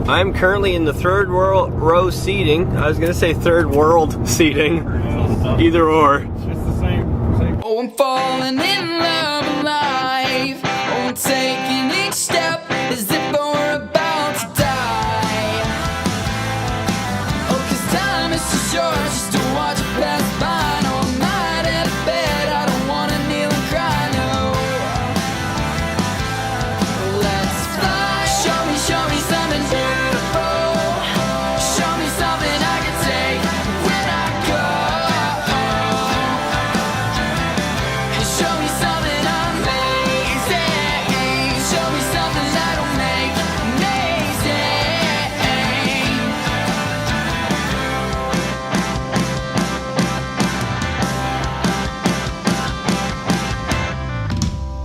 I'm currently in the third row seating. I was gonna say third world seating. Either or. It's the same. Oh, I'm falling in love alive. Oh, I'm taking each step as if I were about to die. Oh, 'cause time is too short just to watch it pass by. No, I'm not in bed, I don't wanna kneel and cry, no. Let's fly, show me something beautiful. Show me something I can take when I go. And show me something amazing. Show me something that'll make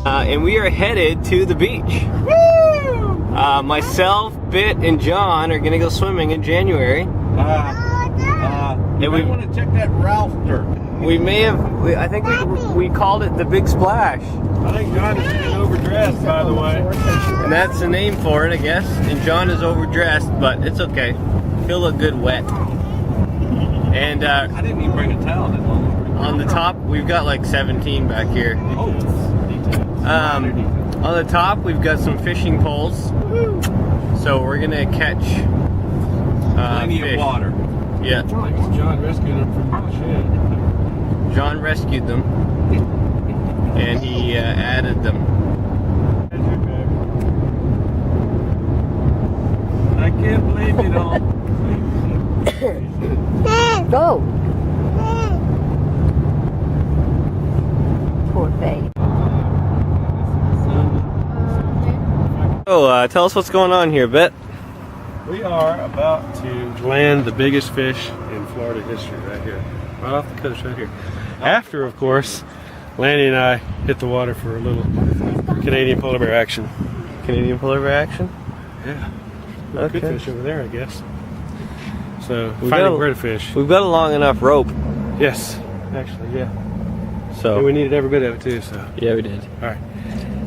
And we are headed to the beach. Myself, Bit, and John are gonna go swimming in January. We want to check that Ralph dirt. We may have, I think we called it the Big Splash. I think John is getting overdressed, by the way. And that's the name for it, I guess. And John is overdressed, but it's okay. He'll look good wet. And I didn't even bring a towel that long. on the top, we've got like 17 back here. Oh, details. On the top, we've got some fishing poles. So we're gonna catch Plenty fish. of water. Yeah. John rescued him from the shed. John rescued them, and he added them. I can't believe you don't. Go. Poor babe. So, tell us what's going on here, Bit. We are about to land the biggest fish in Florida history right here. Right off the coast right here. After, of course, Lanny and I hit the water for a little Canadian polar bear action. Canadian polar bear action? Yeah. Okay. Good fish over there, I guess. So, We've finding got a- where to fish. We've got a long enough rope, Yes, actually, yeah. so And we needed every bit of it too, so. yeah, we did. All right.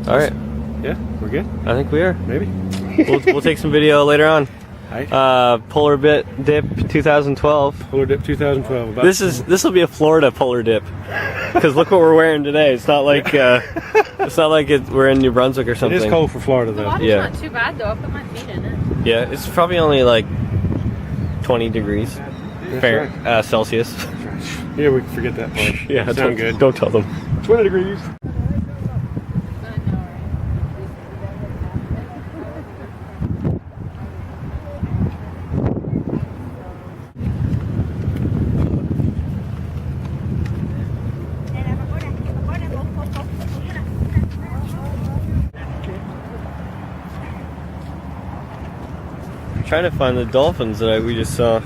All right, Yeah, we're good? I think we are. Maybe? We'll take some video later on. All right. Polar Bit Dip 2012. Polar Dip 2012. About This will be a Florida polar dip, because look what we're wearing today. It's not like we're in New Brunswick or It something. is cold for Florida, The though. water's Yeah. not too bad though. I put my feet in it. Yeah, it's probably only like 20 degrees That's Celsius. Yeah, we can forget that part. Yeah, Sound good. Don't tell them. 20 degrees. Trying to find the dolphins that we just saw.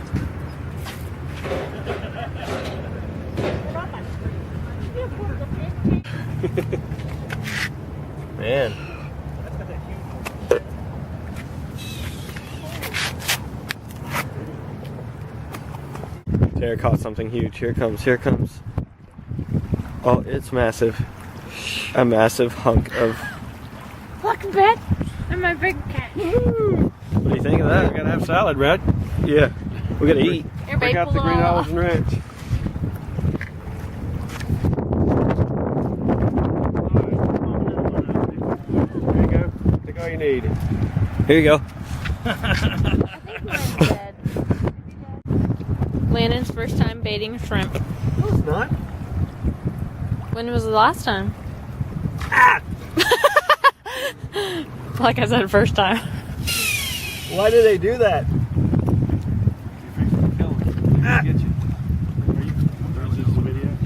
Man. Tara caught something huge. Here it comes. Here it comes. Oh, it's massive. A massive hunk of. Look, Bet. And my big cat. What do you think of We that? gotta have salad, Brad. Yeah. We gotta eat. Here, Break babe, out the pull Green it all Olives off. and Ranch. There you go. Take all you need. Here you go. Landon's first time baiting shrimp. No, it's not. When was the last time? Like I said, first time. Why do they do that?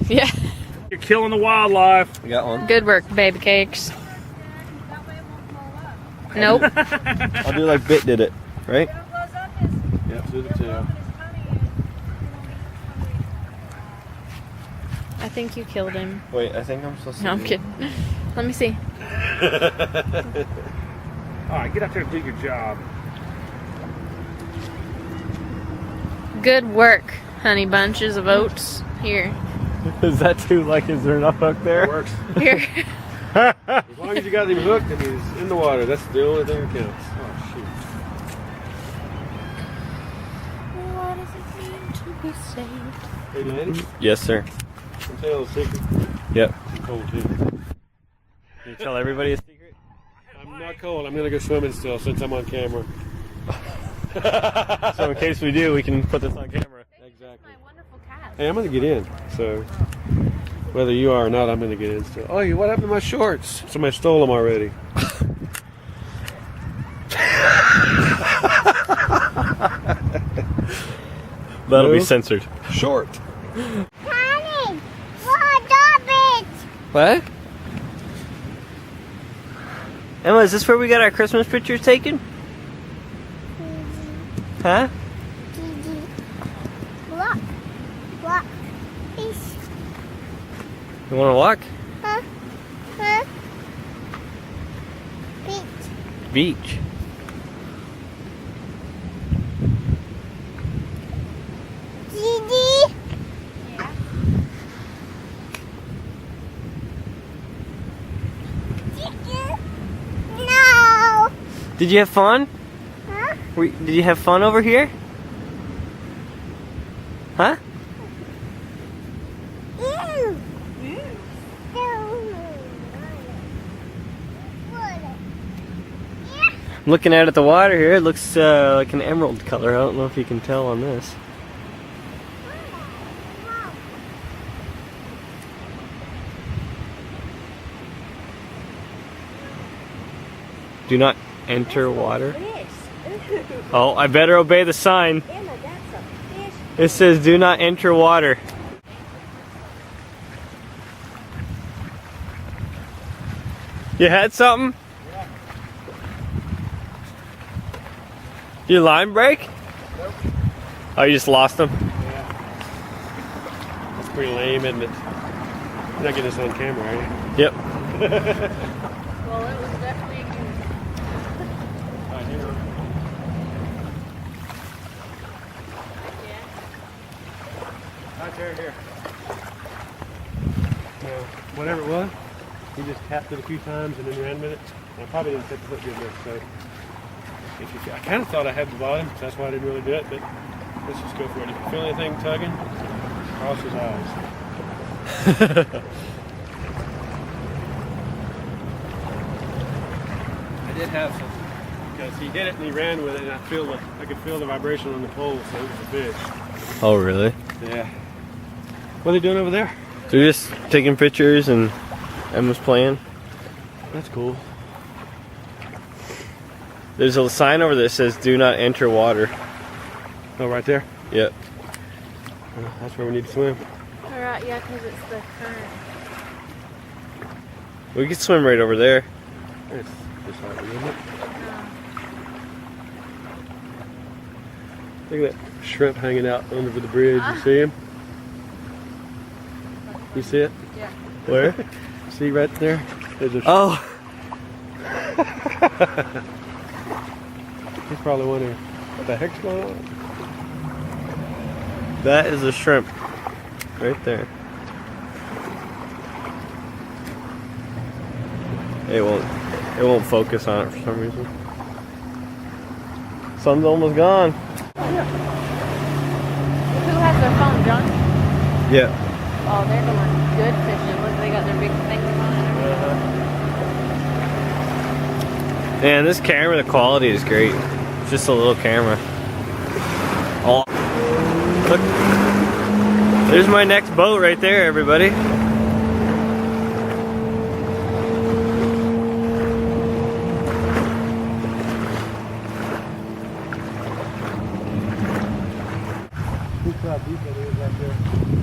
Yeah. You're killing the wildlife. We got one. Good work, baby cakes. Nope. I'll do like Bit did it, right? Yep, through the tail. I think you killed him. Wait, I think I'm supposed to. No, I'm kidding. Let me see. Alright, get out there and do your job. Good work, honey bunches of oats. Here. Is that too, like, is there enough hook It there? works. Here. As long as you got him hooked and he's in the water, that's the only thing that counts. Oh, shoot. Hey, Lanny, Yes, sir. I'm telling a secret. Yep. I'm cold too. Can you tell everybody a secret? I'm not cold. I'm gonna go swimming still since I'm on camera. So in case we do, we can put this on camera. Exactly. My wonderful cat. Hey, I'm gonna get in. So whether you are or not, I'm gonna get in still. Oh, what happened to my shorts? Somebody stole them already. That'll be No. censored. Short. Daddy, stop it! What? Emma, is this where we got our Christmas pictures taken? Huh? Gigi. Walk. Walk. Please. You want to walk? Huh? Huh? Beach. Beach. Gigi. Gigi. No. Did you have fun? Huh? Did you have fun over here? Huh? Ew. I'm looking out at the water here. It looks like an emerald color. I don't know if you can tell on this. Do not enter water. Oh, I better obey the sign. Emma, that's a fish. It says do not enter water. You had something? Your line break? Nope. Oh, you just lost them? Yeah. That's pretty lame, isn't it? You're not getting this on camera, are you? Yep. Well, it was definitely a Right here. Right there, here. Now, whatever it was, he just tapped it a few times and then ran with it. I probably didn't set the hook good enough, so I kind of thought I had the bottom, so that's why I didn't really do it, but let's just go for it. If you feel anything tugging, cross his eyes. I did have some, because he hit it and he ran with it, and I could feel the vibration on the pole, so it was a fish. Oh, really? Yeah. What are they doing over there? They're just taking pictures and Emma's playing. That's cool. There's a sign over there that says do not enter water. Oh, right there? Yep. That's where we need to swim. Alright, yeah, because it's the current. We could swim right over there. It's just like, isn't it? Look at that shrimp hanging out under the bridge. You see him? You see it? Yeah. Where? See right there? There's a Oh. He's probably wondering, what the heck's going on? That is a shrimp. Right there. It won't focus on it for some reason. Sun's almost gone. Who has their phone, John? Yeah. Oh, they're doing good fishing. Look, they got their big fingers on it. Man, this camera, the quality is great. It's just a little camera. Oh, look. There's my next boat right there, everybody.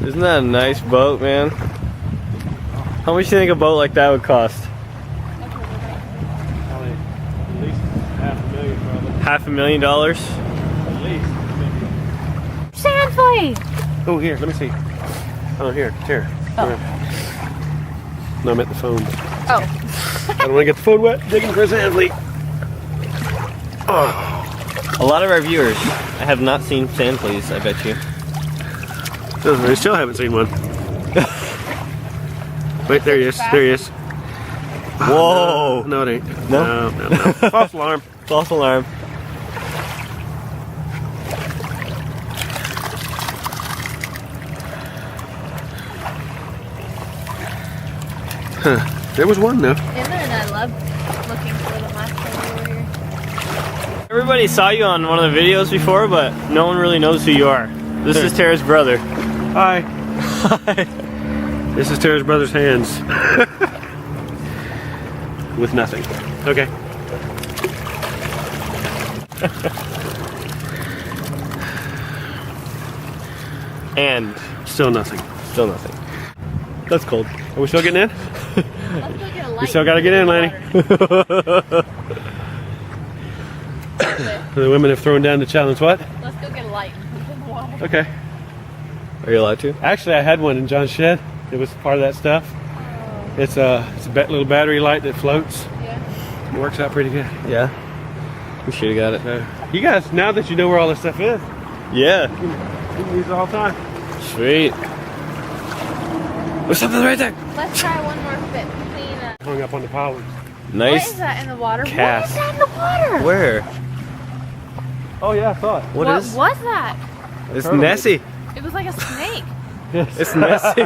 Isn't that a nice boat, man? How much do you think a boat like that would cost? Probably at least $500,000 probably. $500,000? At least. Sandflea! Oh, here, let me see. Oh, here. Oh. No, I'm at the phone. Oh. I don't want to get the phone wet. Digging for a sand fleet. A lot of our viewers have not seen sand fleas, I bet you. I still haven't seen one. Wait, there he is. There he is. Whoa! No, it ain't. No? No. False alarm. False alarm. There was one though. In there, and I love looking for them last time we were here. Everybody saw you on one of the videos before, but no one really knows who you are. This is Tara's brother. Hi. This is Tara's brother's hands. With nothing. Okay. And Still nothing. still nothing. That's cold. Are we still getting in? Let's go get a light. We still gotta get in, Lanny. The women have thrown down the challenge. What? Let's go get a light and put it in the water. Okay. Are you allowed to? Actually, I had one in John's shed. It was part of that stuff. It's a little battery light that floats. Yeah. It works out pretty good. Yeah. We should have got it. You guys, now that you know where all this stuff is, Yeah. you can use it all the time. Sweet. There's something right there. Let's try one more fit between. Hung up on the pollards. What Nice is that in the water? cast. What is that in the water? Where? Oh yeah, I saw it. What is? was that? It's Turtle. Nessie. It was like a snake. It's Nessie.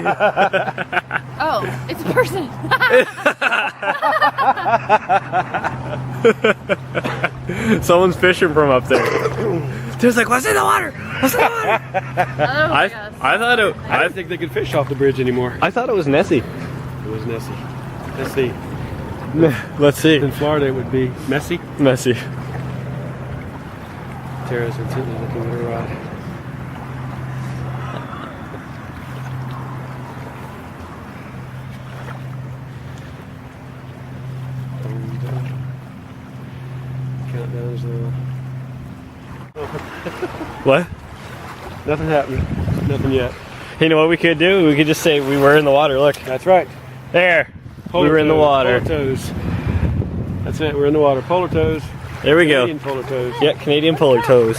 Oh, it's a person. Someone's fishing from up there. There's like, what's in the water? What's in the water? Oh, I yes. thought it. I don't think they could fish off the bridge anymore. I thought it was Nessie. It was Nessie. Let's see. Let's see. In Florida, it would be messy. Nessie. Tara's intently looking at her rod. Countdown's What? nothing happened. Nothing yet. You know what we could do? We could just say we were in the water. Look. That's right. There. We were in the water. Polar toes. That's it. We're in the water. Polar toes. There we go. Canadian polar toes. Yeah, Canadian polar toes.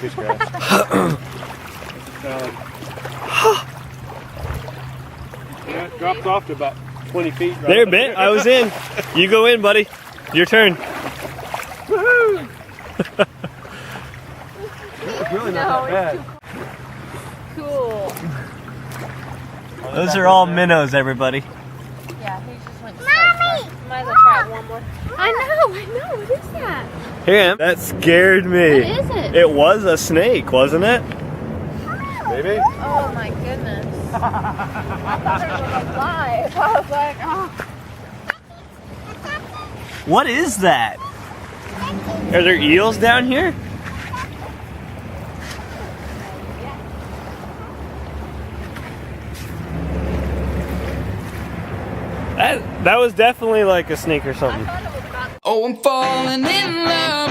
Fish grass. Yeah, it drops off to about 20 feet. Right There, bit. I was in. You go in, buddy. Your turn. Woohoo! It's really not that bad. Cool. Those are all minnows, everybody. Yeah, he just went to Mommy! Might as well try it one more. I know. What is that? Here, that scared me. What is it? It was a snake, wasn't it? Maybe? Oh my goodness. I thought it was alive. I was like, oh. What is that? Are there eels down here? That was definitely like a snake or something. Oh, I'm falling in love